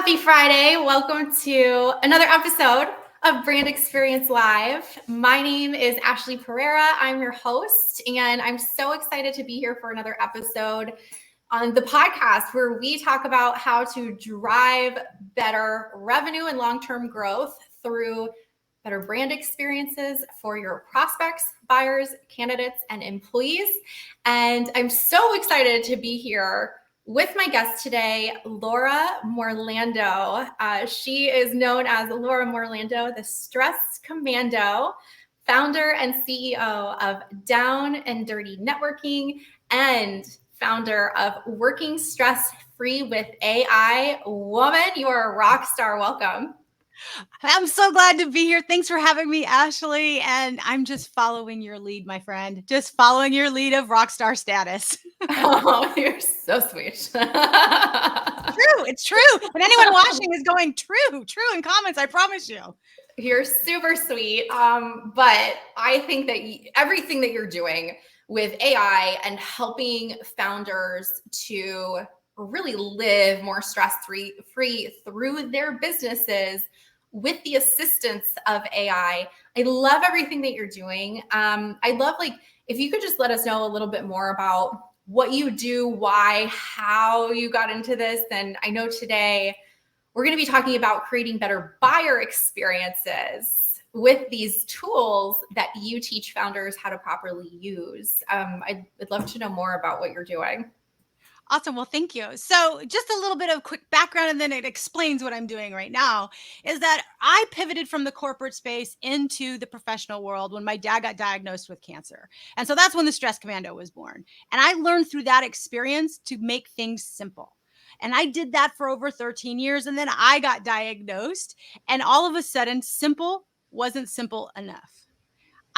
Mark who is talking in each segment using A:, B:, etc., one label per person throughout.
A: Happy Friday. Welcome to another episode of Brand Experience Live. My name is Ashley Pereira. I'm your host, and I'm so excited to be here for another episode on the podcast where we talk about how to drive better revenue and long-term growth through better brand experiences for your prospects, buyers, candidates, and employees. And I'm so excited to be here with my guest today, Laura Morlando. She is known as Laura Morlando The Stress Commando, founder and CEO of Down and Dirty Networking and founder of Working Stress Free with AI. Woman, you are a rock star. Welcome.
B: I'm so glad to be here. Thanks for having me, Ashley. And I'm just following your lead, my friend. Just following your lead of rock star status.
A: Oh, you're so sweet.
B: It's true. And anyone watching is going true in comments, I promise you.
A: You're super sweet. But I think that everything that you're doing with AI and helping founders to really live more stress-free through their businesses with the assistance of AI. I love everything that you're doing. I love, if you could just let us know a little bit more about what you do, why, how you got into this. And I know today we're going to be talking about creating better buyer experiences with these tools that you teach founders how to properly use. I'd love to know more about what you're doing.
B: Awesome. Well, thank you. So just a little bit of quick background, and then it explains what I'm doing right now, is that I pivoted from the corporate space into the professional world when my dad got diagnosed with cancer. And so that's when the Stress Commando was born. And I learned through that experience to make things simple. And I did that for over 13 years. And then I got diagnosed, and all of a sudden, simple wasn't simple enough.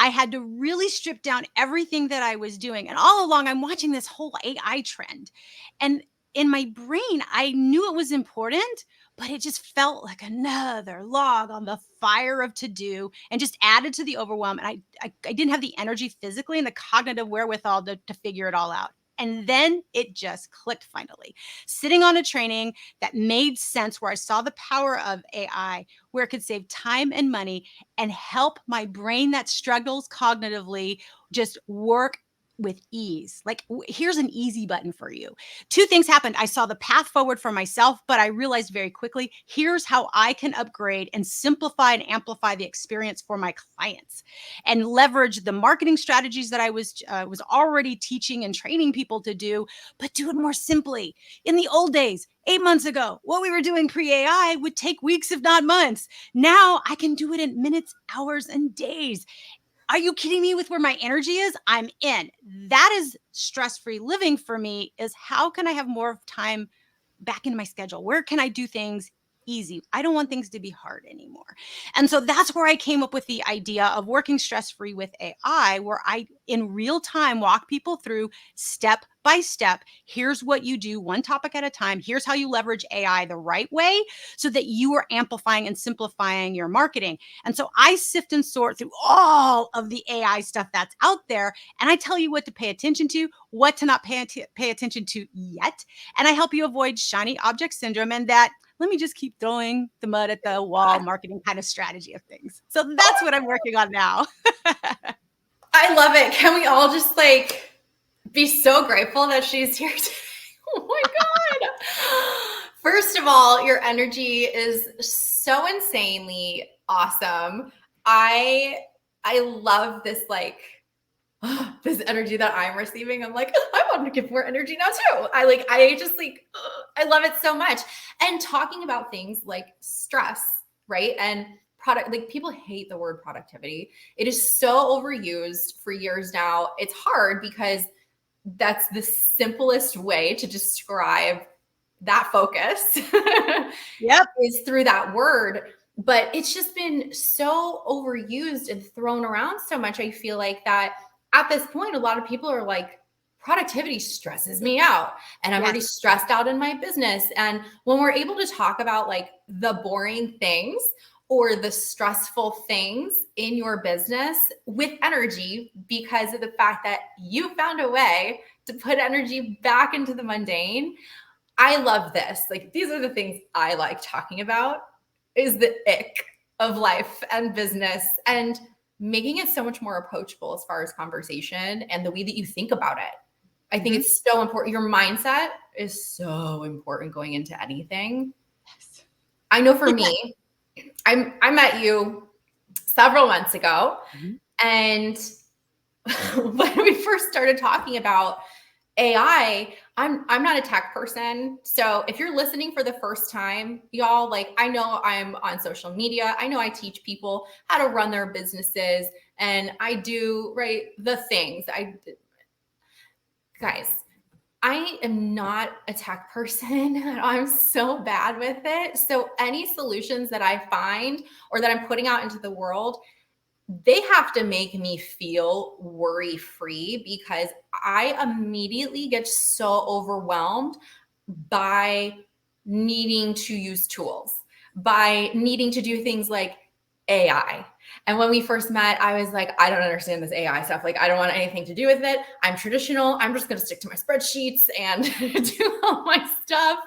B: I had to really strip down everything that I was doing. And all along, I'm watching this whole AI trend. And in my brain, I knew it was important, but it just felt like another log on the fire of to do and just added to the overwhelm. And I didn't have the energy physically and the cognitive wherewithal to figure it all out. And then it just clicked finally. Sitting on a training that made sense, where I saw the power of AI, where it could save time and money and help my brain that struggles cognitively just work with ease. Like, here's an easy button for you. Two things happened. I saw the path forward for myself, but I realized very quickly, here's how I can upgrade and simplify and amplify the experience for my clients and leverage the marketing strategies that I was already teaching and training people to do, but do it more simply. In the old days, 8 months ago, what we were doing pre-AI would take weeks, if not months. Now I can do it in minutes, hours, and days. Are you kidding me with where my energy is? I'm in. That is stress-free living for me, is how can I have more time back in my schedule? Where can I do things easy? I don't want things to be hard anymore. And so that's where I came up with the idea of working stress-free with AI, where I, in real time, walk people through step by step. Here's what you do, one topic at a time. Here's how you leverage AI the right way so that you are amplifying and simplifying your marketing. And so I sift and sort through all of the AI stuff that's out there, and I tell you what to pay attention to, what to not pay attention to yet. And I help you avoid shiny object syndrome and that let me just keep throwing the mud at the wall marketing kind of strategy of things. So that's what I'm working on now.
A: I love it. Can we all just be so grateful that she's here today? Oh my God. First of all, your energy is so insanely awesome. I love this this energy that I'm receiving. I'm like, I want to give more energy now too. I love it so much. And talking about things like stress, right? And product, people hate the word productivity. It is so overused for years now. It's hard because that's the simplest way to describe that focus.
B: Yep.
A: Is through that word. But it's just been so overused and thrown around so much. I feel like that at this point, a lot of people are like, productivity stresses me out and I'm already stressed out in my business. And when we're able to talk about the boring things or the stressful things in your business with energy, because of the fact that you found a way to put energy back into the mundane, I love this. Like, these are the things I like talking about, is the ick of life and business, and making it so much more approachable as far as conversation and the way that you think about it. I think it's so important. Your mindset is so important going into anything.
B: Yes.
A: I know for me, I met you several months ago, and when we first started talking about AI, I'm not a tech person. So if you're listening for the first time, y'all, like, I know I'm on social media. I know I teach people how to run their businesses, and I do, right, the things. Guys, I am not a tech person. I'm so bad with it. So any solutions that I find or that I'm putting out into the world, they have to make me feel worry-free, because I immediately get so overwhelmed by needing to use tools, by needing to do things like AI. And when we first met, I was like, I don't understand this AI stuff. Like, I don't want anything to do with it. I'm traditional. I'm just going to stick to my spreadsheets and do all my stuff.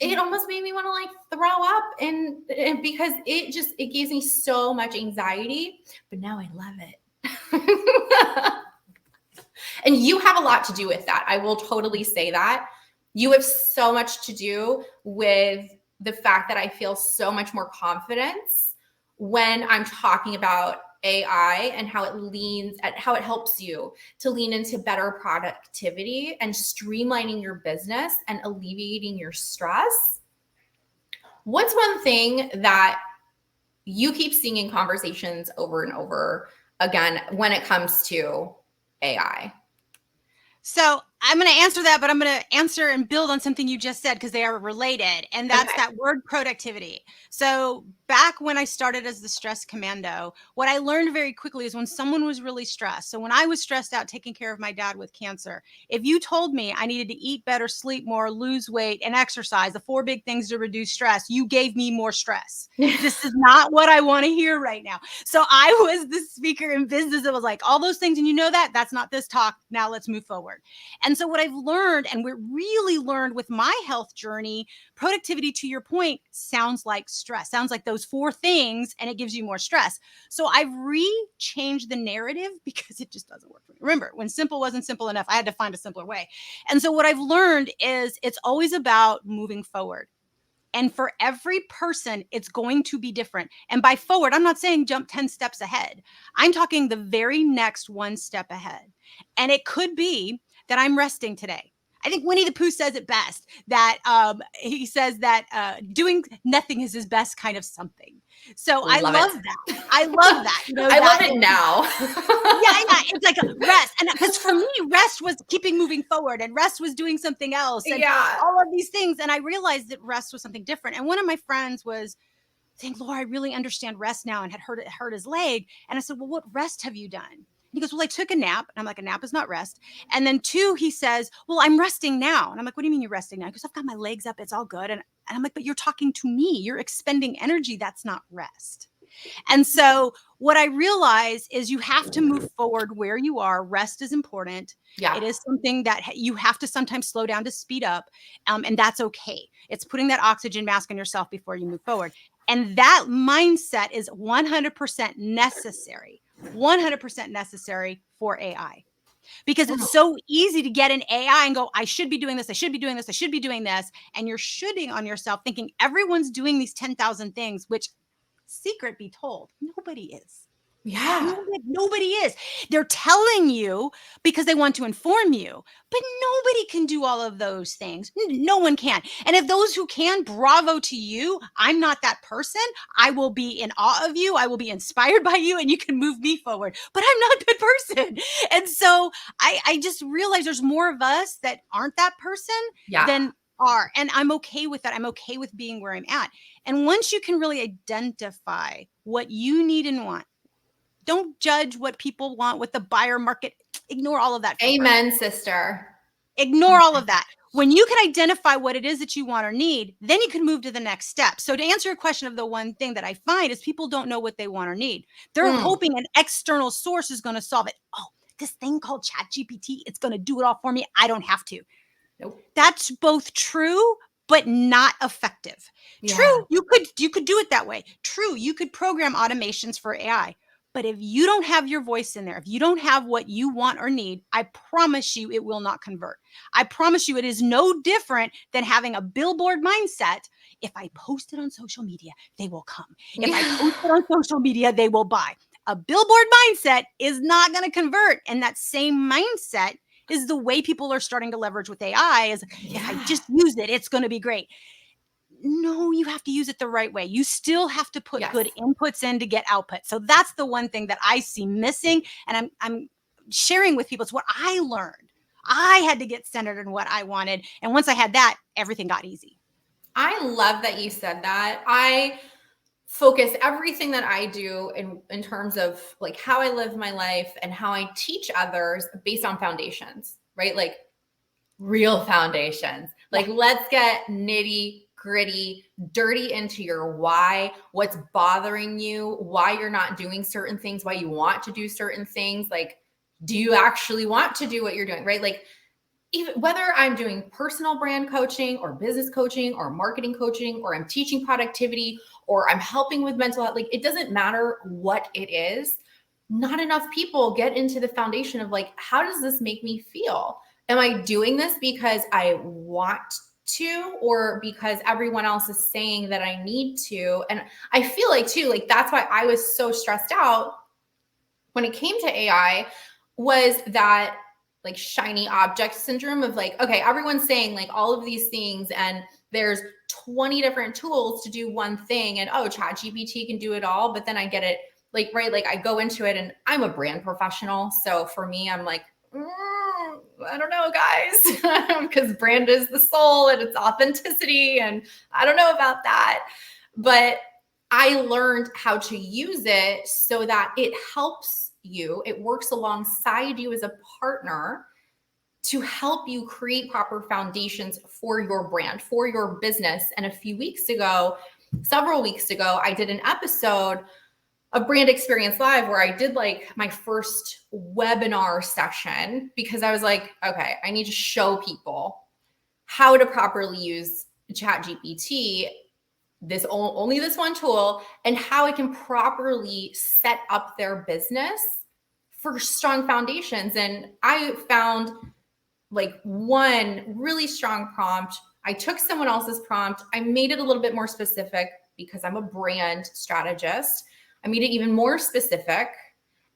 A: It almost made me want to like throw up, and because it gives me so much anxiety, but now I love it. And you have a lot to do with that. I will totally say that. You have so much to do with the fact that I feel so much more confidence when I'm talking about AI and how it helps you to lean into better productivity and streamlining your business and alleviating your stress. What's one thing that you keep seeing in conversations over and over again when it comes to AI?
B: So I'm going to answer that, but I'm going to answer and build on something you just said, because they are related. And that's that word productivity. So back when I started as the Stress Commando, what I learned very quickly is when someone was really stressed. So when I was stressed out taking care of my dad with cancer, if you told me I needed to eat better, sleep more, lose weight, and exercise, the 4 big things to reduce stress, you gave me more stress. This is not what I want to hear right now. So I was the speaker in business that was like, all those things, and you know that's not this talk. Now let's move forward. And so what I've learned, and we really learned with my health journey, productivity, to your point, sounds like stress, sounds like those 4 things, and it gives you more stress. So I've changed the narrative because it just doesn't work for me. Remember, when simple wasn't simple enough, I had to find a simpler way. And so what I've learned is it's always about moving forward. And for every person, it's going to be different. And by forward, I'm not saying jump 10 steps ahead. I'm talking the very next 1 step ahead. And it could be that I'm resting today. I think Winnie the Pooh says it best, that he says that doing nothing is his best kind of something. So I love that. I love that. You know,
A: I love it now.
B: yeah. It's like a rest. And because for me, rest was keeping moving forward, and rest was doing something else, and all of these things. And I realized that rest was something different. And one of my friends was saying, Laura, I really understand rest now, and had hurt his leg. And I said, well, what rest have you done? He goes, well, I took a nap. And I'm like, a nap is not rest. And then 2, he says, well, I'm resting now. And I'm like, what do you mean you're resting now? He goes, I've got my legs up. It's all good. And I'm like, but you're talking to me. You're expending energy. That's not rest. And so what I realize is you have to move forward where you are. Rest is important.
A: Yeah.
B: It is something that you have to sometimes slow down to speed up. And that's okay. It's putting that oxygen mask on yourself before you move forward. And that mindset is 100% necessary, 100% necessary for AI. Because it's so easy to get in AI and go, I should be doing this. I should be doing this. I should be doing this. And you're shooting on yourself thinking everyone's doing these 10,000 things, which, secret be told, nobody is.
A: Yeah.
B: Nobody is. They're telling you because they want to inform you, but nobody can do all of those things. No one can. And if those who can, bravo to you. I'm not that person. I will be in awe of you. I will be inspired by you, and you can move me forward, but I'm not that person. And so I just realized there's more of us that aren't that person than are. And I'm okay with that. I'm okay with being where I'm at. And once you can really identify what you need and want, don't judge what people want, what the buyer market, ignore all of that.
A: Amen, sister.
B: Ignore all of that. When you can identify what it is that you want or need, then you can move to the next step. So to answer your question, of the one thing that I find is people don't know what they want or need. They're hoping an external source is going to solve it. Oh, this thing called ChatGPT, it's going to do it all for me. I don't have to.
A: Nope.
B: That's both true, but not effective. True,
A: Yeah.
B: you could do it that way. True, you could program automations for AI. But if you don't have your voice in there, if you don't have what you want or need, I promise you it will not convert. I promise you it is no different than having a billboard mindset. If I post it on social media, they will come. If I post it on social media, they will buy. A billboard mindset is not going to convert. And that same mindset is the way people are starting to leverage with AI is if I
A: Yeah.
B: just use it, it's going to be great. No, you have to use it the right way. You still have to put
A: Yes.
B: good inputs in to get output. So that's the one thing that I see missing. And I'm sharing with people. It's what I learned. I had to get centered in what I wanted. And once I had that, everything got easy.
A: I love that you said that. I focus everything that I do in terms of like how I live my life and how I teach others based on foundations, right? Like real foundations.
B: Yeah.
A: Like let's get nitty gritty, dirty into your why, what's bothering you, why you're not doing certain things, why you want to do certain things. Like, do you actually want to do what you're doing, right? Like even whether I'm doing personal brand coaching or business coaching or marketing coaching or I'm teaching productivity or I'm helping with mental health, like it doesn't matter what it is. Not enough people get into the foundation of like, how does this make me feel? Am I doing this because I want to or because everyone else is saying that I need to? And I feel like too, like that's why I was so stressed out when it came to AI was that like shiny object syndrome of like, okay, everyone's saying like all of these things and there's 20 different tools to do one thing and oh, chat GPT can do it all. But then I get it like, right, like I go into it and I'm a brand professional. So for me, I'm like, I don't know, guys, because brand is the soul and it's authenticity. And I don't know about that. But I learned how to use it so that it helps you. It works alongside you as a partner to help you create proper foundations for your brand, for your business. And a few weeks ago, several weeks ago, I did an episode of Brand Experience Live where I did like my first webinar session because I was like, okay, I need to show people how to properly use ChatGPT, this only this one tool, and how it can properly set up their business for strong foundations. And I found like one really strong prompt. I took someone else's prompt, I made it a little bit more specific because I'm a brand strategist. I made it even more specific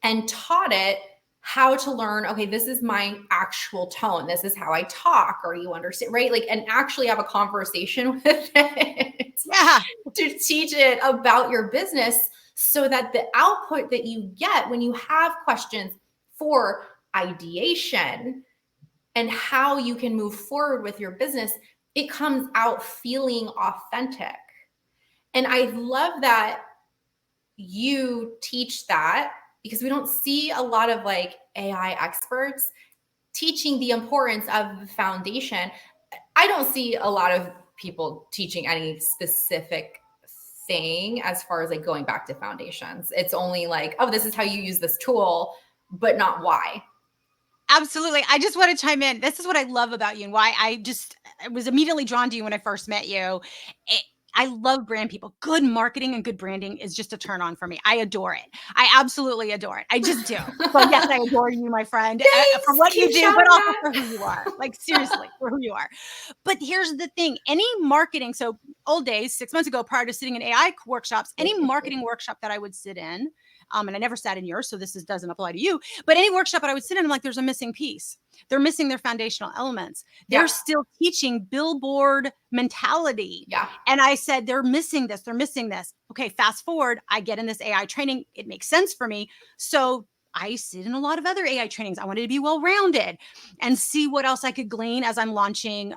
A: and taught it how to learn, okay, this is my actual tone. This is how I talk, or you understand, right? Like, and actually have a conversation with it
B: Yeah.
A: to teach it about your business so that the output that you get when you have questions for ideation and how you can move forward with your business, it comes out feeling authentic. And I love that you teach that because we don't see a lot of like AI experts teaching the importance of the foundation. I don't see a lot of people teaching any specific thing as far as like going back to foundations. It's only like, oh, this is how you use this tool, but not why.
B: Absolutely. I just want to chime in. This is what I love about you and why I was immediately drawn to you when I first met you. I love brand people. Good marketing and good branding is just a turn on for me. I adore it. I absolutely adore it. I just do. So yes, I adore you, my friend, for
A: Thanks.
B: what you
A: Keep
B: do, but
A: shouting
B: also
A: that.
B: for who you are. Like seriously, for who you are. But here's the thing: any marketing. So old days, 6 months ago, prior to sitting in AI workshops, any marketing workshop that I would sit in, and I never sat in yours, so doesn't apply to you. But any workshop that I would sit in, I'm like, there's a missing piece. They're missing their foundational elements. They're
A: Yeah.
B: still teaching billboard mentality.
A: Yeah.
B: And I said, they're missing this. They're missing this. Okay, fast forward, I get in this AI training. It makes sense for me. So I sit in a lot of other AI trainings. I wanted to be well-rounded and see what else I could glean as I'm launching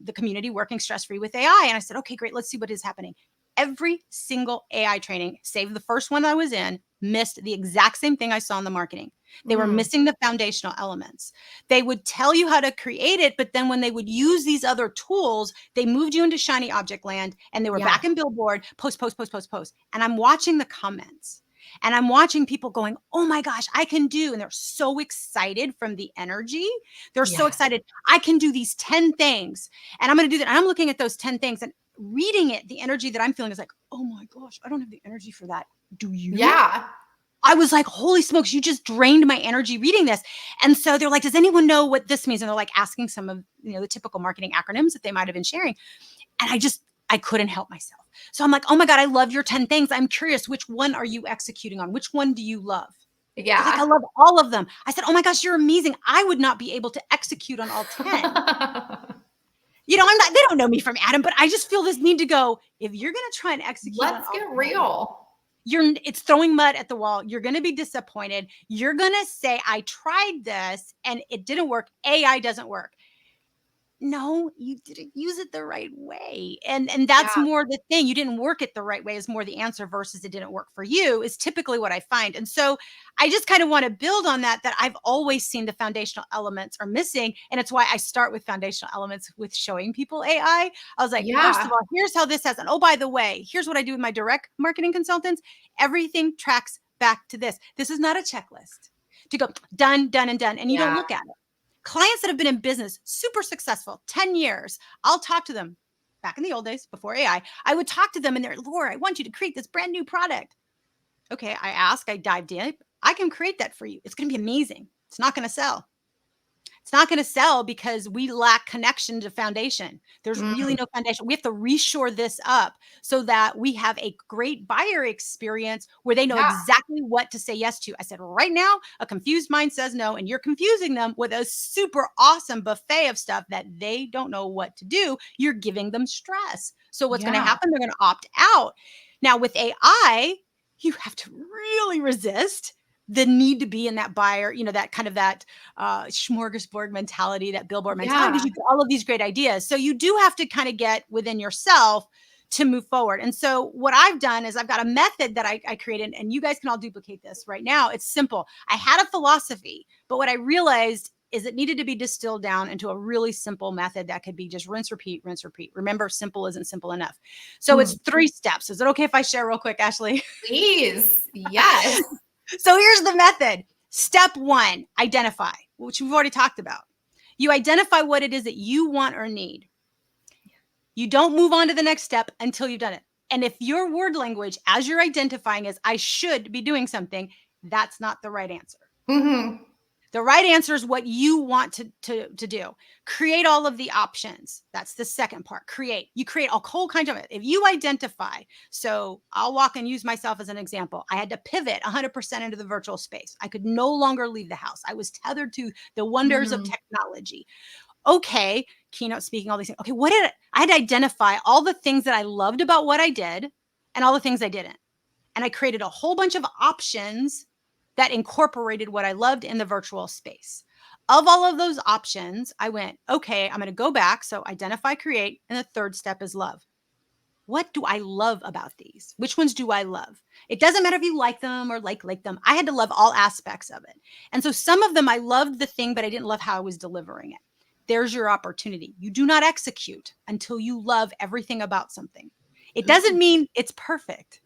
B: the community Working Stress-Free with AI. And I said, okay, great. Let's see what is happening. Every single AI training, save the first one I was in, missed the exact same thing I saw in the marketing. They were missing the foundational elements. They would tell you how to create it, but then when they would use these other tools, they moved you into shiny object land and they were
A: Yeah.
B: back in billboard, post, post, post, post, post. And I'm watching the comments. And I'm watching people going, oh my gosh, I can do. And they're so excited from the energy. They're so
A: Yes.
B: excited. I can do these 10 things and I'm going to do that. And I'm looking at those 10 things and reading it. The energy that I'm feeling is like, oh my gosh, I don't have the energy for that. Do you?
A: Yeah.
B: I was like, holy smokes, you just drained my energy reading this. And so they're like, does anyone know what this means? And they're like asking some of, the typical marketing acronyms that they might've been sharing. And I couldn't help myself. So I'm like, oh my God, I love your 10 things. I'm curious, which one are you executing on? Which one do you love? They're like, I
A: Yeah.
B: love all of them. I said, oh my gosh, you're amazing. I would not be able to execute on all 10. They don't know me from Adam, but I just feel this need to go, if you're going to try and execute on
A: Let's
B: all
A: get
B: 10,
A: real.
B: it's throwing mud at the wall. You're going to be disappointed. You're going to say, I tried this and it didn't work. AI doesn't work. No, you didn't use it the right way. And that's
A: Yeah.
B: more the thing. You didn't work it the right way is more the answer versus it didn't work for you is typically what I find. And so I just kind of want to build on that I've always seen the foundational elements are missing. And it's why I start with foundational elements with showing people AI. I was like, first of
A: Yeah.
B: all, here's how this has, and oh, by the way, here's what I do with my direct marketing consultants. Everything tracks back to this. This is not a checklist to go done, done, and done. And you don't
A: Yeah.
B: look at it. Clients that have been in business, super successful, 10 years, I'll talk to them back in the old days before AI. I would talk to them and they're, Laura, I want you to create this brand new product. Okay, I dive deep. I can create that for you. It's going to be amazing. It's not going to sell. It's not going to sell because we lack connection to foundation. There's really
A: Mm.
B: no foundation. We have to reshore this up so that we have a great buyer experience where they know
A: Yeah.
B: exactly what to say yes to. I said, right now, a confused mind says no, and you're confusing them with a super awesome buffet of stuff that they don't know what to do. You're giving them stress. So what's going to
A: Yeah.
B: happen? They're going to opt out. Now with AI, you have to really resist the need to be in that buyer, that kind of that smorgasbord mentality, that billboard mentality, because
A: Yeah.
B: you get all of these great ideas. So you do have to kind of get within yourself to move forward. And so what I've done is I've got a method that I created, and you guys can all duplicate this right now. It's simple. I had a philosophy, but what I realized is it needed to be distilled down into a really simple method that could be just rinse, repeat, rinse, repeat. Remember, simple isn't simple enough. So it's 3 steps. Is it okay if I share real quick, Ashley?
A: Please. Yes.
B: So here's the method. Step 1, identify, which we've already talked about. You identify what it is that you want or need. You don't move on to the next step until you've done it. And if your word language, as you're identifying, is I should be doing something, that's not the right answer.
A: Mm-hmm.
B: The right answer is what you want to do. Create all of the options. That's the second part. Create. You create a whole kind of it. If you identify, so I'll walk and use myself as an example. I had to pivot 100% into the virtual space. I could no longer leave the house. I was tethered to the wonders of technology. Okay, keynote speaking, all these things. Okay, I had to identify all the things that I loved about what I did and all the things I didn't. And I created a whole bunch of options that incorporated what I loved in the virtual space. Of all of those options, I went, okay, I'm going to go back. So identify, create. And the third step is love. What do I love about these? Which ones do I love? It doesn't matter if you like them or like them. I had to love all aspects of it. And so some of them, I loved the thing, but I didn't love how I was delivering it. There's your opportunity. You do not execute until you love everything about something. It doesn't mean it's perfect.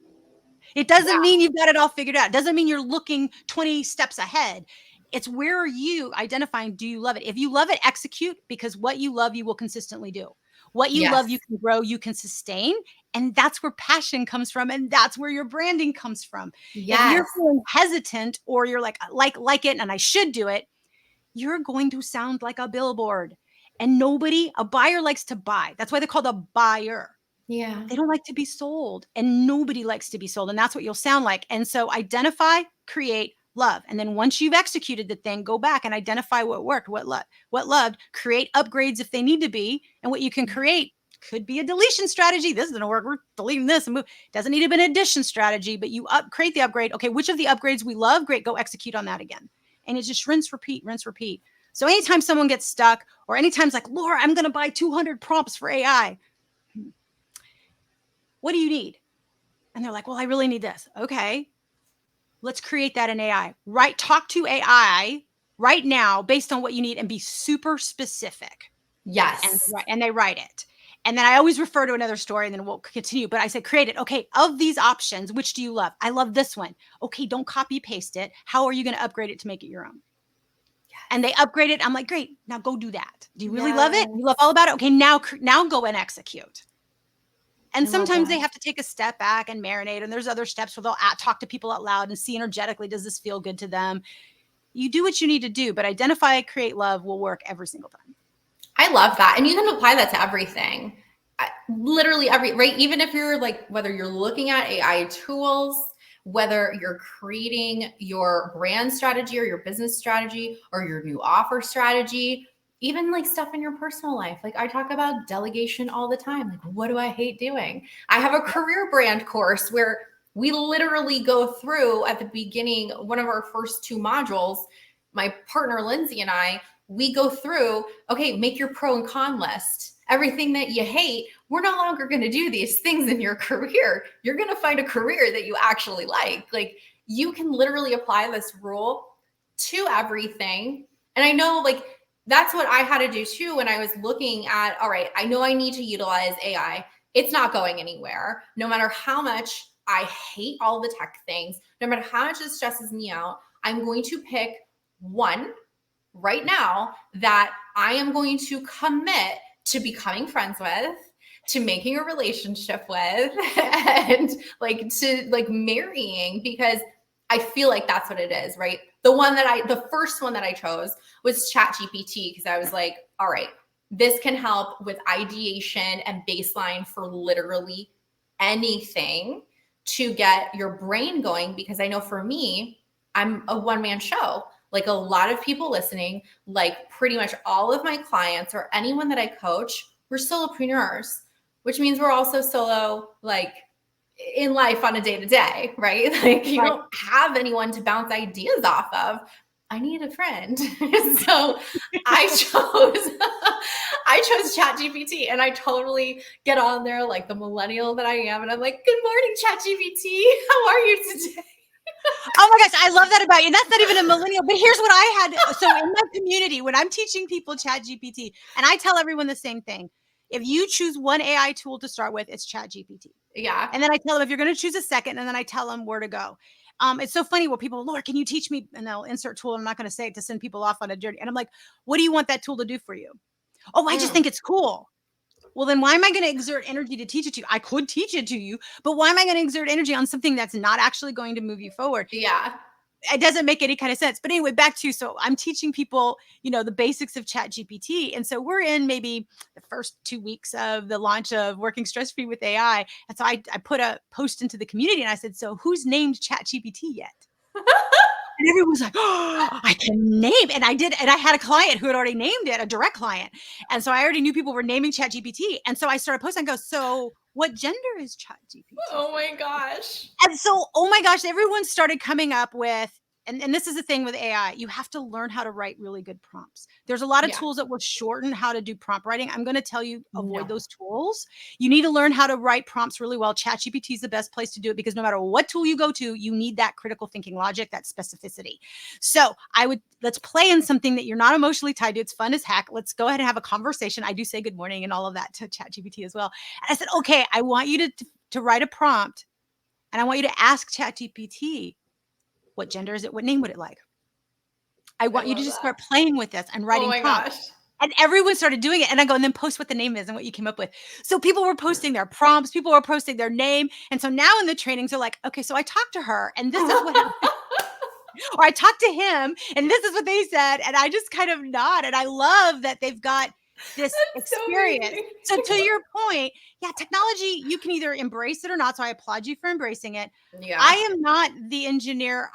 B: It doesn't mean you've got it all figured out. It doesn't mean you're looking 20 steps ahead. It's where are you identifying, do you love it? If you love it, execute, because what you love, you will consistently do. What you love, you can grow, you can sustain. And that's where passion comes from. And that's where your branding comes from. If you're feeling hesitant or you're like it and I should do it, you're going to sound like a billboard. And a buyer likes to buy. That's why they're called a buyer.
A: Yeah.
B: They don't like to be sold, and nobody likes to be sold. And that's what you'll sound like. And so identify, create, love. And then once you've executed the thing, go back and identify what worked, what loved, create upgrades if they need to be. And what you can create could be a deletion strategy. This isn't work. We're deleting this and move. Doesn't need to be an addition strategy, but you create the upgrade. Okay, which of the upgrades we love? Great, go execute on that again. And it's just rinse, repeat, rinse, repeat. So anytime someone gets stuck, or anytime it's like, Laura, I'm going to buy 200 prompts for AI. What do you need? And they're like, well, I really need this. Okay, let's create that in AI. Right? Talk to AI right now based on what you need and be super specific.
A: Yes.
B: And they write it. And then I always refer to another story and then we'll continue. But I said, create it. Okay, of these options, which do you love? I love this one. Okay, don't copy paste it. How are you going to upgrade it to make it your own? And they upgrade it. I'm like, great, now go do that. Do you really love it? You love all about it? Okay, now go and execute. And sometimes they have to take a step back and marinate. And there's other steps where they'll talk to people out loud and see energetically, does this feel good to them? You do what you need to do, but identify, create, love will work every single time.
A: I love that. And you can apply that to everything. Literally right? Even if you're like, whether you're looking at AI tools, whether you're creating your brand strategy or your business strategy or your new offer strategy, even like stuff in your personal life. Like I talk about delegation all the time. Like, what do I hate doing? I have a career brand course where we literally go through at the beginning, one of our first 2 modules, my partner, Lindsay, and I, we go through, okay, make your pro and con list. Everything that you hate, we're no longer going to do these things in your career. You're going to find a career that you actually like. Like you can literally apply this rule to everything. And I know like that's what I had to do too when I was looking at, all right, I know I need to utilize AI. It's not going anywhere. No matter how much I hate all the tech things, no matter how much it stresses me out, I'm going to pick one right now that I am going to commit to becoming friends with, to making a relationship with, and like to like marrying, because I feel like that's what it is, right? The first one that I chose was ChatGPT, because I was like, all right, this can help with ideation and baseline for literally anything to get your brain going. Because I know for me, I'm a one-man show. Like a lot of people listening, like pretty much all of my clients or anyone that I coach, we're solopreneurs, which means we're also solo, like in life on a day-to-day, right? Like you don't have anyone to bounce ideas off of. I need a friend. So I chose ChatGPT, and I totally get on there like the millennial that I am. And I'm like, good morning, ChatGPT. How are you today?
B: Oh my gosh, I love that about you. And that's not even a millennial, but here's what I had. So in my community, when I'm teaching people ChatGPT, and I tell everyone the same thing, if you choose one AI tool to start with, it's ChatGPT.
A: Yeah.
B: And then I tell them if you're going to choose a second, and then I tell them where to go. It's so funny where people, Lord, can you teach me? And they'll insert tool. I'm not going to say it to send people off on a journey. And I'm like, what do you want that tool to do for you? Oh, I just think it's cool. Well, then why am I going to exert energy to teach it to you? I could teach it to you, but why am I going to exert energy on something that's not actually going to move you forward?
A: Yeah.
B: It doesn't make any kind of sense. But anyway, back to, so I'm teaching people, the basics of ChatGPT. And so we're in maybe the first 2 weeks of the launch of Working Stress Free with AI. And so I put a post into the community and I said, so who's named ChatGPT yet? And everyone was like, oh, I can name. And I did. And I had a client who had already named it, a direct client. And so I already knew people were naming ChatGPT. And so I started posting and go, so what gender is ChatGPT?
A: Oh my gosh.
B: And so, oh my gosh, everyone started coming up with, and this is the thing with AI, you have to learn how to write really good prompts. There's a lot of tools that will shorten how to do prompt writing. I'm going to tell you, avoid those tools. You need to learn how to write prompts really well. ChatGPT is the best place to do it, because no matter what tool you go to, you need that critical thinking logic, that specificity. So let's play in something that you're not emotionally tied to. It's fun as heck. Let's go ahead and have a conversation. I do say good morning and all of that to ChatGPT as well. And I said, okay, I want you to write a prompt, and I want you to ask ChatGPT, what gender is it? What name would it like? I want you to just start playing with this and writing prompts.
A: Gosh.
B: And everyone started doing it. And I go, and then post what the name is and what you came up with. So people were posting their prompts. People were posting their name. And so now in the trainings, they're like, okay, so I talked to her and this is what happened. Or I talked to him and this is what they said. And I just kind of nod. And I love that they've got this experience. So to your point, technology, you can either embrace it or not. So I applaud you for embracing it.
A: Yeah.
B: I am not the engineer.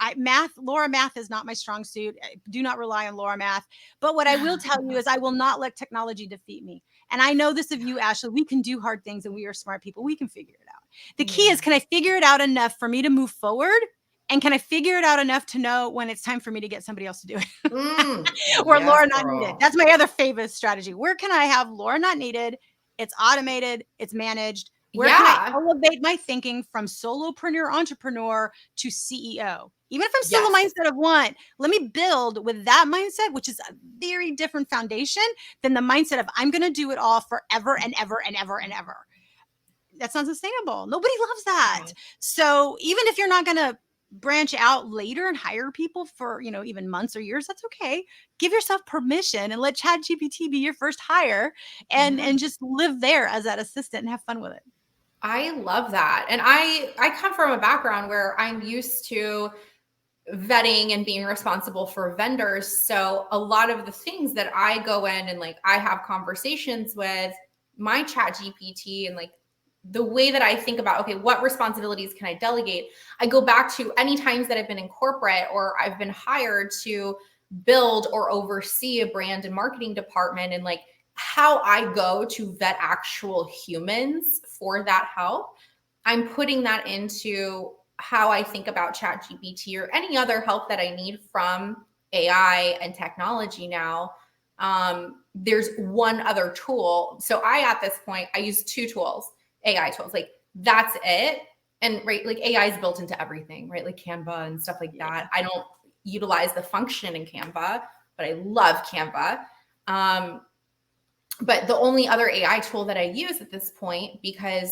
B: Laura Math is not my strong suit. I do not rely on Laura Math. But what I will tell you is I will not let technology defeat me. And I know this of you, Ashley. We can do hard things and we are smart people. We can figure it out. The key is, can I figure it out enough for me to move forward? And can I figure it out enough to know when it's time for me to get somebody else to do it? Or Laura not needed. That's my other favorite strategy. Where can I have Laura not needed? It's automated. It's managed. Where can I elevate my thinking from solopreneur, entrepreneur to CEO? Even if I'm still the
A: Yes.
B: mindset of one, let me build with that mindset, which is a very different foundation than the mindset of I'm going to do it all forever and ever and ever and ever. That's not sustainable. Nobody loves that.
A: No.
B: So even if you're not going to branch out later and hire people for, even months or years, that's okay. Give yourself permission and let ChatGPT be your first hire and
A: Yeah.
B: just live there as that assistant and have fun with it.
A: I love that. And I come from a background where I'm used to vetting and being responsible for vendors. So a lot of the things that I go in and like I have conversations with my chat GPT and like the way that I think about, okay, what responsibilities can I delegate? I go back to any times that I've been in corporate or I've been hired to build or oversee a brand and marketing department and like how I go to vet actual humans for that help. I'm putting that into how I think about ChatGPT or any other help that I need from AI and technology now. There's one other tool. So at this point, I use two tools, AI tools. Like that's it. And right, like AI is built into everything, right? Like Canva and stuff like that. I don't utilize the function in Canva, but I love Canva. But the only other AI tool that I use at this point, because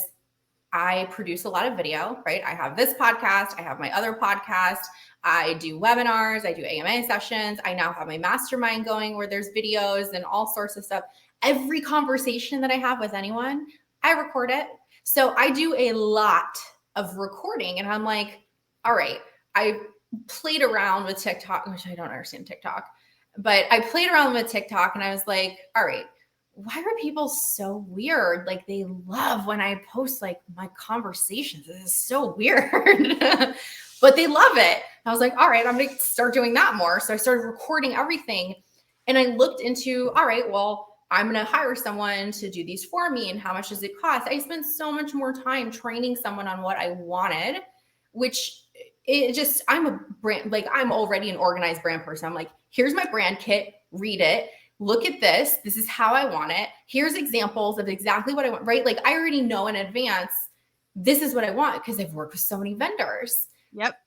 A: I produce a lot of video, right? I have this podcast, I have my other podcast, I do webinars, I do AMA sessions. I now have my mastermind going where there's videos and all sorts of stuff. Every conversation that I have with anyone, I record it. So I do a lot of recording and I'm like, all right, I played around with TikTok, which I don't understand TikTok, but I played around with TikTok and I was like, all right, why are people so weird? Like they love when I post like my conversations. This is so weird, but they love it. I was like, all right, I'm going to start doing that more. So I started recording everything and I looked into, all right, well, I'm going to hire someone to do these for me. And how much does it cost? I spent so much more time training someone on what I wanted, which it just, I'm a brand, like I'm already an organized brand person. I'm like, here's my brand kit, read it. Look at this. This is how I want it. Here's examples of exactly what I want, right? Like I already know in advance, this is what I want because I've worked with so many vendors.
B: Yep.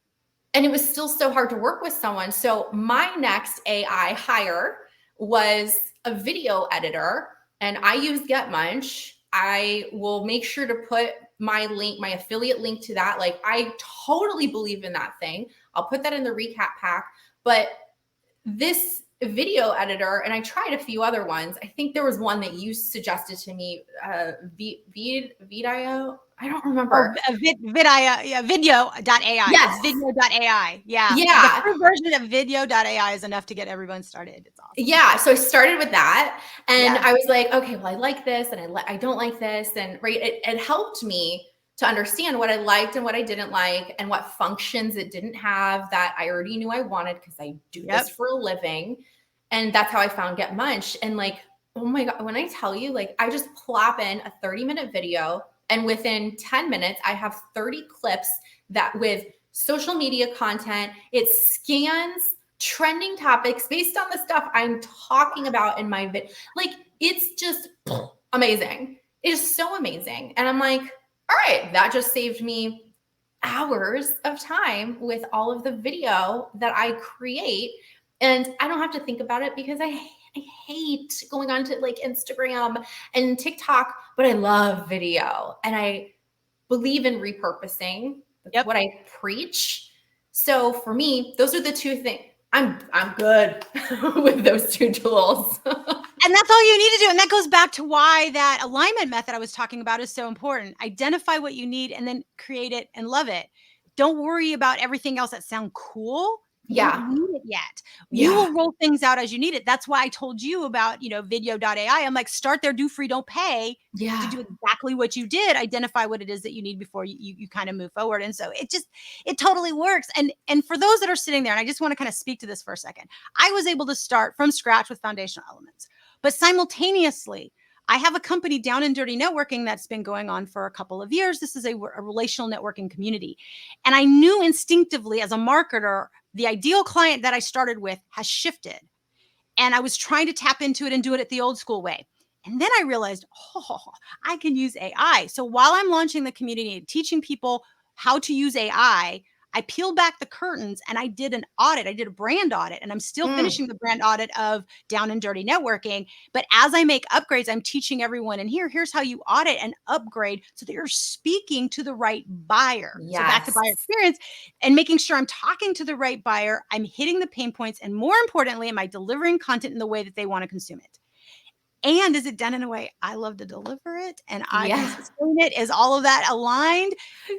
A: And it was still so hard to work with someone. So my next AI hire was a video editor and I use GetMunch. I will make sure to put my link, my affiliate link to that. Like I totally believe in that thing. I'll put that in the recap pack. But this video editor, and I tried a few other ones. I think there was one that you suggested to me, Vidio. I don't remember.
B: Video.ai.
A: Yes.
B: It's video.ai. Yeah.
A: Yeah.
B: The free version of video.ai is enough to get everyone started. It's awesome.
A: Yeah. So I started with that and
B: Yeah.
A: I was like, okay, well, I like this and I don't like this. And right, it helped me to understand what I liked and what I didn't like and what functions it didn't have that I already knew I wanted because I do this for a living. And that's how I found Get Munch. And like, oh my God, when I tell you, like, I just plop in a 30-minute video and within 10 minutes, I have 30 clips that with social media content, it scans trending topics based on the stuff I'm talking about in my video. Like, it's just amazing. It is so amazing. And I'm like, all right, that just saved me hours of time with all of the video that I create. And I don't have to think about it because I hate going on to like Instagram and TikTok, but I love video and I believe in repurposing. That's what I preach. So for me, those are the two things. I'm good with those two tools.
B: And that's all you need to do. And that goes back to why that alignment method I was talking about is so important. Identify what you need and then create it and love it. Don't worry about everything else that sound cool. You don't need it yet. You will roll things out as you need it. That's why I told you about, video.ai. I'm like, start there, do free, don't pay to do exactly what you did. Identify what it is that you need before you kind of move forward. And so it totally works. And for those that are sitting there, and I just want to kind of speak to this for a second, I was able to start from scratch with foundational elements. But simultaneously, I have a company Down and Dirty Networking that's been going on for a couple of years. This is a relational networking community. And I knew instinctively as a marketer, the ideal client that I started with has shifted. And I was trying to tap into it and do it at the old school way. And then I realized, I can use AI. So while I'm launching the community and teaching people how to use AI, I peeled back the curtains and I did an audit. I did a brand audit, and I'm still finishing the brand audit of Down and Dirty Networking. But as I make upgrades, I'm teaching everyone in here, here's how you audit and upgrade so that you're speaking to the right buyer. So back to buyer
A: Yes.
B: experience and making sure I'm talking to the right buyer, I'm hitting the pain points, and more importantly, am I delivering content in the way that they want to consume it? And is it done in a way I love to deliver it and I can
A: Yeah.
B: sustain it? Is all of that aligned?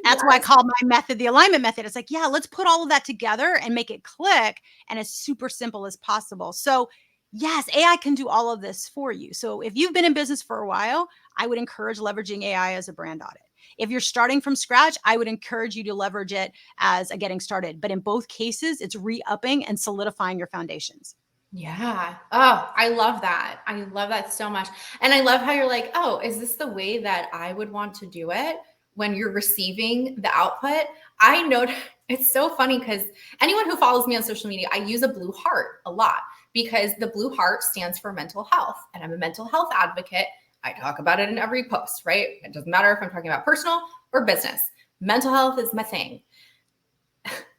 B: That's why I
A: Yes.
B: call my method the alignment method. It's like, yeah, let's put all of that together and make it click, and as super simple as possible. So yes, AI can do all of this for you. So if you've been in business for a while, I would encourage leveraging AI as a brand audit. If you're starting from scratch, I would encourage you to leverage it as a getting started. But in both cases, it's re-upping and solidifying your foundations.
A: Yeah. Oh, I love that. I love that so much. And I love how you're like, oh, is this the way that I would want to do it when you're receiving the output? I know it's so funny because anyone who follows me on social media, I use a blue heart a lot because the blue heart stands for mental health. And I'm a mental health advocate. I talk about it in every post, right? It doesn't matter if I'm talking about personal or business. Mental health is my thing.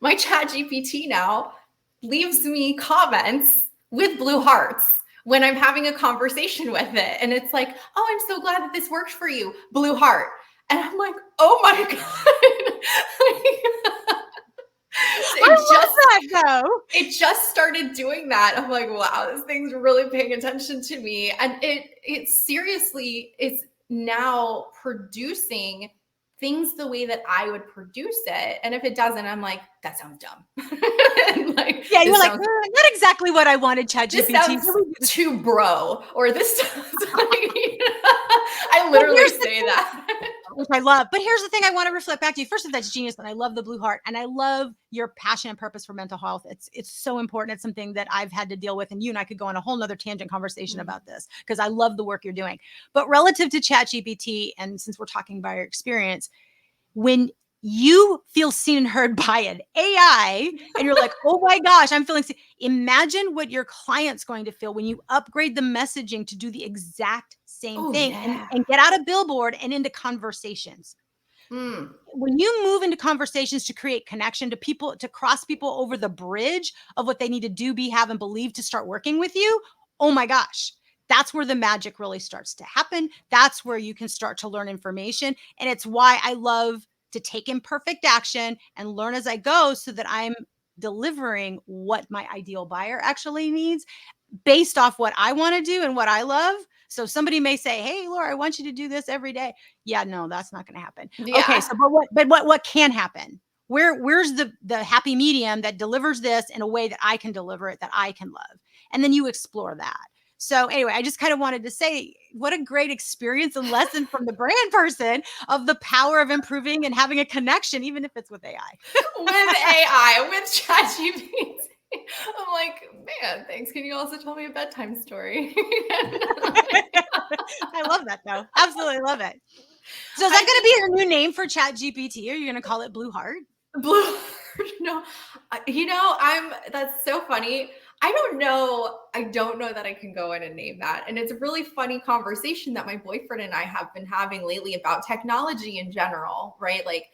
A: My chat GPT now leaves me comments with blue hearts when I'm having a conversation with it. And it's like, oh, I'm so glad that this worked for you, blue heart. And I'm like, oh my God. It just started doing that. I'm like, wow, this thing's really paying attention to me. And it seriously is now producing things the way that I would produce it. And if it doesn't, I'm like, that sounds dumb.
B: Like, yeah, you're like, not exactly what I wanted, ChatGPT.
A: This sounds too bro, or this sounds like, I literally say that.
B: Which I love. But here's the thing I want to reflect back to you. First of all, that's genius. And I love the blue heart. And I love your passion and purpose for mental health. It's so important. It's something that I've had to deal with. And you and I could go on a whole nother tangent conversation about this because I love the work you're doing. But relative to ChatGPT, and since we're talking about your experience, when you feel seen and heard by an AI and you're like, oh my gosh, I'm feeling seen. Imagine what your client's going to feel when you upgrade the messaging to do the exact same thing and get out of billboard and into conversations. When you move into conversations to create connection to people, to cross people over the bridge of what they need to do, be, have, and believe to start working with you, oh my gosh, that's where the magic really starts to happen. That's where you can start to learn information. And it's why I love to take imperfect action and learn as I go so that I'm delivering what my ideal buyer actually needs based off what I want to do and what I love. So somebody may say, hey, Laura, I want you to do this every day. Yeah, no, that's not going to happen. Yeah. Okay, so what can happen? Where's the happy medium that delivers this in a way that I can deliver it, that I can love? And then you explore that. So anyway, I just kind of wanted to say what a great experience and lesson from the brand person of the power of improving and having a connection, even if it's with AI.
A: with ChatGPT. I'm like, man, thanks. Can you also tell me a bedtime story?
B: I love that though. Absolutely love it. So is that going to be your new name for ChatGPT? Or are you going to call it Blue Heart?
A: Blue Heart? No, that's so funny. I don't know that I can go in and name that. And it's a really funny conversation that my boyfriend and I have been having lately about technology in general, right? Like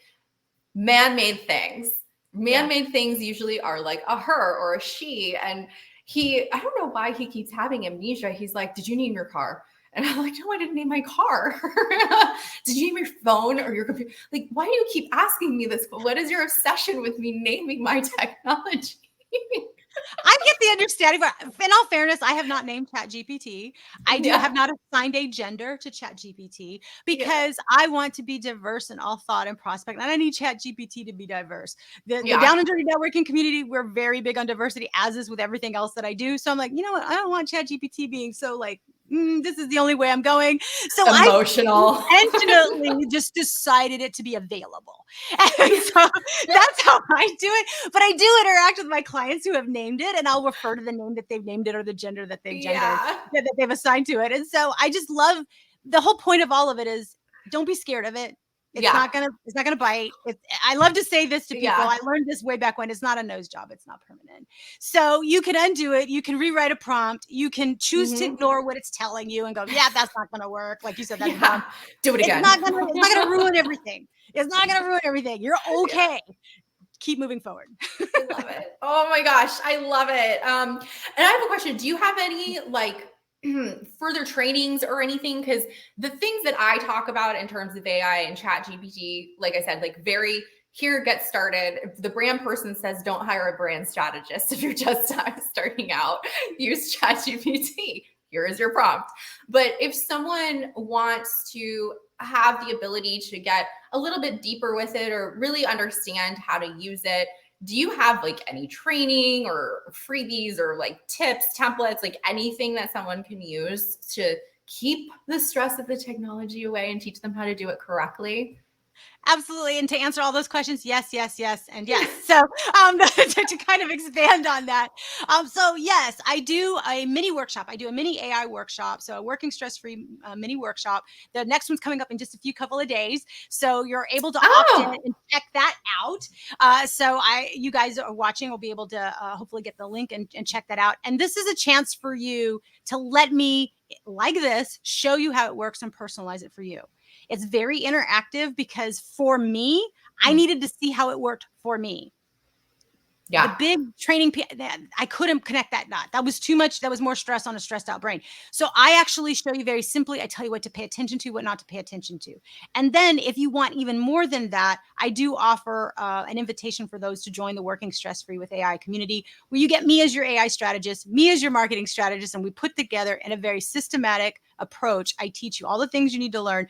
A: man-made things. Man-made things usually are like a her or a she. And I don't know why he keeps having amnesia. He's like, did you name your car? And I'm like, no, I didn't name my car. Did you name your phone or your computer? Like, why do you keep asking me this? What is your obsession with me naming my technology?
B: I get the understanding, but in all fairness, I have not named ChatGPT. I have not assigned a gender to ChatGPT because I want to be diverse in all thought and prospect, and I need ChatGPT to be diverse. The Down and Dirty Networking community, we're very big on diversity, as is with everything else that I do. So I'm like, you know what? I don't want ChatGPT being so like, this is the only way I'm going. So
A: emotional.
B: I intentionally just decided it to be available. And so that's how I do it. But I do interact with my clients who have named it, and I'll refer to the name that they've named it or the gender that they've that they've assigned to it. And so I just love the whole point of all of it is don't be scared of it. It's not gonna bite. I love to say this to people. I learned this way back when. It's not a nose job. It's not permanent. So you can undo it. You can rewrite a prompt. You can choose to ignore what it's telling you and go, yeah, that's not gonna work. Like you said, that's dumb.
A: Do it again.
B: It's not gonna ruin everything. It's not gonna ruin everything. You're okay. keep moving forward.
A: I love it. Oh my gosh, I love it. And I have a question. Do you have any like further trainings or anything? Because the things that I talk about in terms of AI and chat GPT, like I said, like very here, get started. If the brand person says don't hire a brand strategist if you're just starting out, use chat GPT. Here is your prompt. But if someone wants to have the ability to get a little bit deeper with it or really understand how to use it, do you have like any training or freebies or like tips, templates, like anything that someone can use to keep the stress of the technology away and teach them how to do it correctly?
B: Absolutely. And to answer all those questions, yes, yes, yes, and yes. So to kind of expand on that. So yes, I do a mini workshop. I do a mini AI workshop. So a working stress-free mini workshop. The next one's coming up in just a couple of days. So you're able to opt in and check that out. So you guys are watching will be able to hopefully get the link and check that out. And this is a chance for you to let me, like this, show you how it works and personalize it for you. It's very interactive because for me, I needed to see how it worked for me. Yeah. The big training, I couldn't connect that knot. That was too much. That was more stress on a stressed out brain. So I actually show you very simply. I tell you what to pay attention to, what not to pay attention to. And then if you want even more than that, I do offer an invitation for those to join the Working Stress Free with AI community, where you get me as your AI strategist, me as your marketing strategist, and we put together in a very systematic approach. I teach you all the things you need to learn.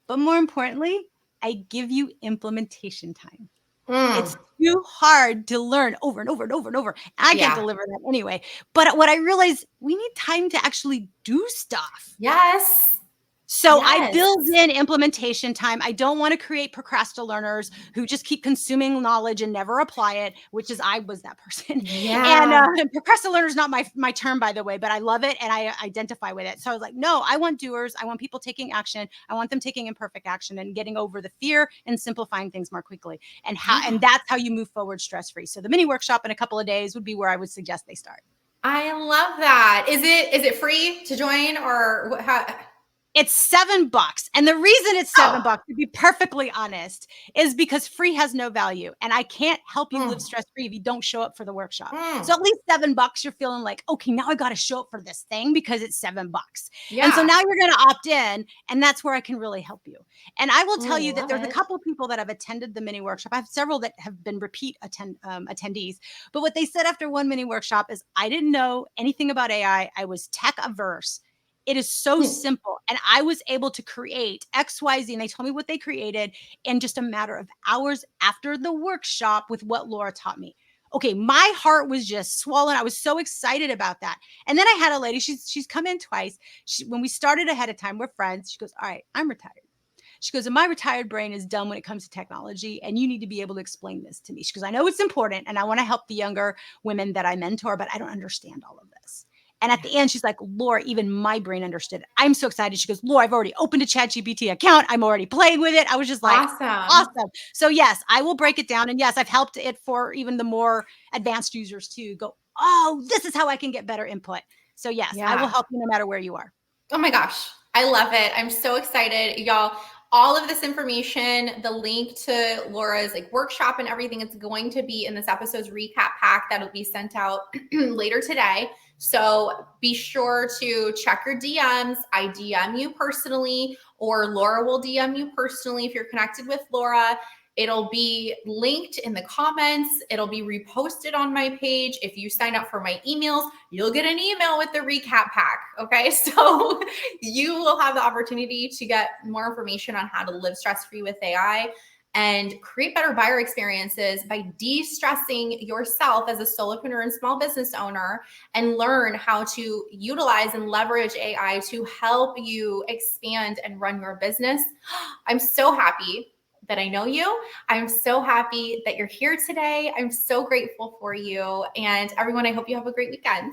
B: But more importantly, I give you implementation time. It's too hard to learn over and over and over and over. And I can't deliver that anyway. But what I realized, we need time to actually do stuff.
A: Yes.
B: So I build in implementation time. I don't want to create procrastinators who just keep consuming knowledge and never apply it, which is I was that person. Yeah. And procrastinator is not my term, by the way, but I love it and I identify with it. So I was like, no, I want doers. I want people taking action. I want them taking imperfect action and getting over the fear and simplifying things more quickly. And and that's how you move forward stress-free. So the mini workshop in a couple of days would be where I would suggest they start.
A: I love that. Is it free to join or how?
B: It's $7. And the reason it's $7, to be perfectly honest, is because free has no value. And I can't help you live stress-free if you don't show up for the workshop. So at least $7, you're feeling like, okay, now I got to show up for this thing because it's $7. Yeah. And so now you're going to opt in, and that's where I can really help you. And I will tell you that there's a couple of people that have attended the mini workshop. I have several that have been repeat attendees. But what they said after one mini workshop is, I didn't know anything about AI. I was tech averse. It is so simple. And I was able to create XYZ. And they told me what they created in just a matter of hours after the workshop with what Laura taught me. Okay, my heart was just swollen. I was so excited about that. And then I had a lady, she's come in twice. When we started ahead of time, we're friends. She goes, all right, I'm retired. She goes, and my retired brain is dumb when it comes to technology. And you need to be able to explain this to me. She goes, I know it's important. And I want to help the younger women that I mentor, but I don't understand all of this. And at the end, she's like, Laura, even my brain understood it. I'm so excited. She goes, Laura, I've already opened a ChatGPT account. I'm already playing with it. I was just like, awesome. So yes, I will break it down. And yes, I've helped it for even the more advanced users to go, oh, this is how I can get better input. So yes, I will help you no matter where you are.
A: Oh my gosh. I love it. I'm so excited. Y'all, all of this information, the link to Laura's like workshop and everything, it's going to be in this episode's recap pack that'll be sent out later today. So be sure to check your DMs. I DM you personally, or Laura will DM you personally if you're connected with Laura. It'll be linked in the comments. It'll be reposted on my page. If you sign up for my emails, you'll get an email with the recap pack. Okay. So you will have the opportunity to get more information on how to live stress-free with AI and create better buyer experiences by de-stressing yourself as a solopreneur and small business owner, and learn how to utilize and leverage AI to help you expand and run your business. I'm so happy that I know you. I'm so happy that you're here today. I'm so grateful for you. And everyone, I hope you have a great weekend.